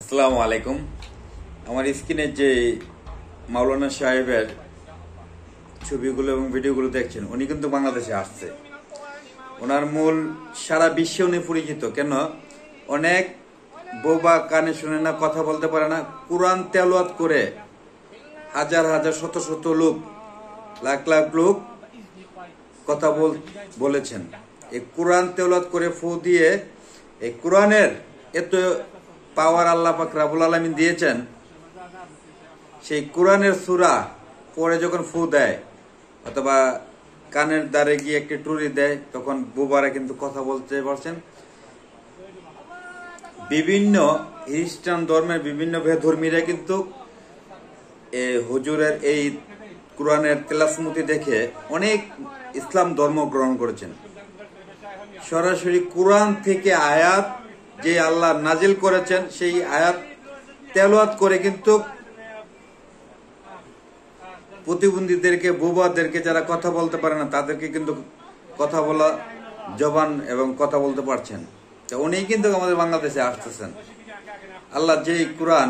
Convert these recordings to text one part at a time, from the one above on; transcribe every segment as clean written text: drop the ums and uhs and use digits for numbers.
আসসালামু আলাইকুম। আমার স্ক্রিনে যে মাওলানা সাহেবের ছবিগুলো এবং ভিডিওগুলো দেখছেন, উনি কিন্তু বাংলাদেশে আসছে। ওনার মূল সারা বিশ্বে উনি পরিচিত। কেন? অনেক বোবা, কানে শুনে না, কথা বলতে পারে না, কোরআন তেলাওয়াত করে হাজার হাজার শত শত লোক, লাখ লাখ লোক কথা বলেছেন। এই কোরআন তেলাওয়াত করে ফু দিয়ে এই কোরআনের এত পাওয়ার আল্লাহ পাক রব্বুল আলামিন দিয়েছেন। সেই কোরআনের সূরা পরে যখন ফু দেয় অথবা কানের দ্বারে গিয়ে একটি টুরি দেয়, তখন বুবারা কিন্তু কথা বলতে পারছেন। বিভিন্ন খ্রিস্টান ধর্মের বিভিন্ন ধর্মীরা কিন্তু হুজুরের এই কোরআনের তেলাওয়াত দেখে অনেক ইসলাম ধর্ম গ্রহণ করেছেন। সরাসরি কোরআন থেকে আয়াত যে আল্লাহ নাজিল করেছেন, সেই আয়াত তেলাওয়াত করে কিন্তু প্রতিবন্ধীদেরকে, বোবাদেরকে, যারা কথা বলতে পারে না, তাদেরকে কিন্তু কথা বলা জবান এবং কথা বলতে পারছেন। উনি কিন্তু আমাদের বাংলাদেশে আসতেছেন। আল্লাহ যেই কোরআন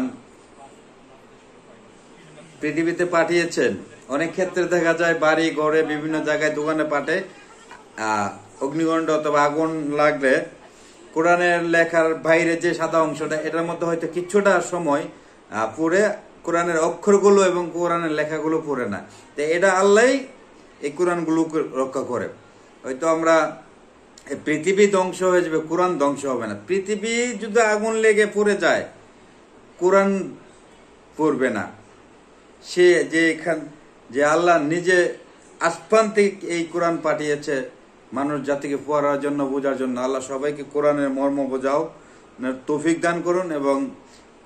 পৃথিবীতে পাঠিয়েছেন, অনেক ক্ষেত্রে দেখা যায় বাড়ি ঘরে বিভিন্ন জায়গায় দোকানে পাঠে অগ্নিগণ্ড অথবা আগুন লাগলে কোরআনের লেখার বাইরে যে সাদা অংশটা, এটার মধ্যে হয়তো কিছুটা সময় পুড়ে কোরআনের অক্ষরগুলো এবং কোরআনের লেখাগুলো পড়ে না। তো এটা আল্লাহই এই কোরআনগুলো রক্ষা করে। হয়তো আমরা পৃথিবী ধ্বংস হয়ে যাবে, কোরআন ধ্বংস হবে না। পৃথিবী যদি আগুন লেগে পড়ে যায়, কোরআন পড়বে না। সে যে আল্লাহ নিজে আসমান থেকে এই কোরআন পাঠিয়েছে মানুষ জাতিকে পড়ার জন্য, বোঝার জন্য। আল্লাহ সবাইকে কোরআনের মর্ম বোঝাও তৌফিক দান করুন এবং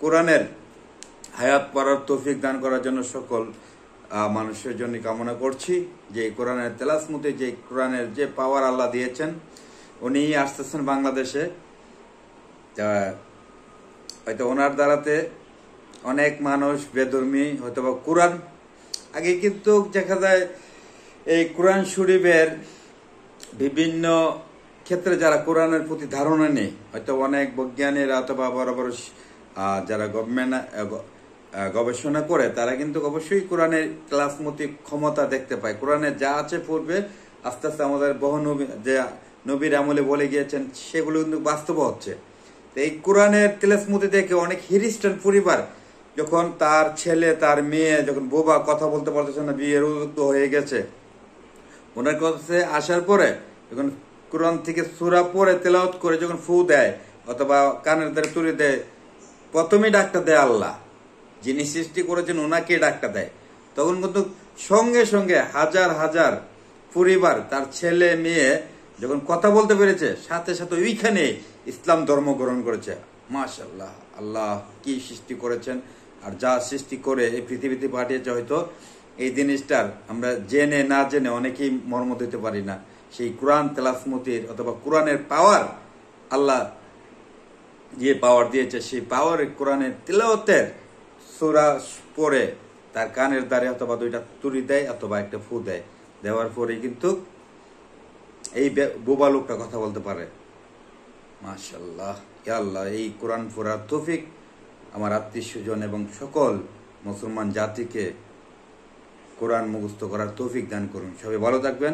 কোরআনের হায়াত পড়ার তৌফিক দান করার জন্য সকল মানুষের জন্য কামনা করছি। যে কোরআনের তেলাওয়াত, যে কোরআনের যে পাওয়ার আল্লাহ দিয়েছেন, উনি আসতেছেন বাংলাদেশে। হয়তো ওনার দ্বারাতে অনেক মানুষ বেধর্মী হয়তো বা কোরআন, আগে কিন্তু দেখা যায় এই কোরআন শরীফের বিভিন্ন ক্ষেত্রে যারা কোরআনের প্রতি ধারণা নেই, হয়তো অনেক বৈজ্ঞানিকরা অথবা বড় বড় যারা গবেষণা করে, তারা কিন্তু অবশ্যই কোরআনের তেলাওয়াত ক্ষমতা দেখতে পায়। কোরআনের যা আছে পূর্বে আস্তে আস্তে আমাদের বহু নবী, যে নবীর আমলে বলে গিয়েছেন, সেগুলো কিন্তু বাস্তব হচ্ছে। তো এই কোরআনের তেলাওয়াত দেখে অনেক খ্রিস্টান পরিবার যখন তার ছেলে, তার মেয়ে যখন বোবা, কথা বলতে পারতেছে না, বিয়ের উপযুক্ত হয়ে গেছে, ওনার কাছে আসার পরে যখন কোরআন থেকে সূরা পড়ে তেলাওয়াত করে যখন ফু দেয় অথবা কানের দ্বারা তুলে দেয়, প্রথমেই ডাকটা দেয় আল্লাহ, যিনি সৃষ্টি করেছেন ওনাকে ডাকটা দেয়। তখন কিন্তু সঙ্গে সঙ্গে হাজার হাজার পরিবার, তার ছেলে মেয়ে যখন কথা বলতে পেরেছে, সাথে সাথে ওইখানে ইসলাম ধর্ম গ্রহণ করেছে। মাশাআল্লাহ, আল্লাহ কি সৃষ্টি করেছেন! আর যা সৃষ্টি করে এই পৃথিবীতে পাঠিয়েছে, হয়তো এই জিনিসটার আমরা জেনে না জেনে অনেকেই মর্ম দিতে পারি না। সেই কোরআন তেলাওয়াত অথবা কোরআনের পাওয়ার, আল্লাহ যে পাওয়ার দিয়েছে, সেই পাওয়ার কোরআনের তেলাওয়াতের সূরা পড়ে তার কানের দ্বারে অথবা দুইটা তুড়ি দেয় অথবা একটা ফু দেয়, দেওয়ার পরে কিন্তু এই বোবা লোকটা কথা বলতে পারে। মাশাআল্লাহ, ইয়া আল্লাহ, এই কোরআন পড়ার তৌফিক আমার আত্মীয় স্বজন এবং সকল মুসলমান জাতিকে কোরআন মুখস্থ করার তৌফিক দান করুন। সবাই ভালো থাকবেন।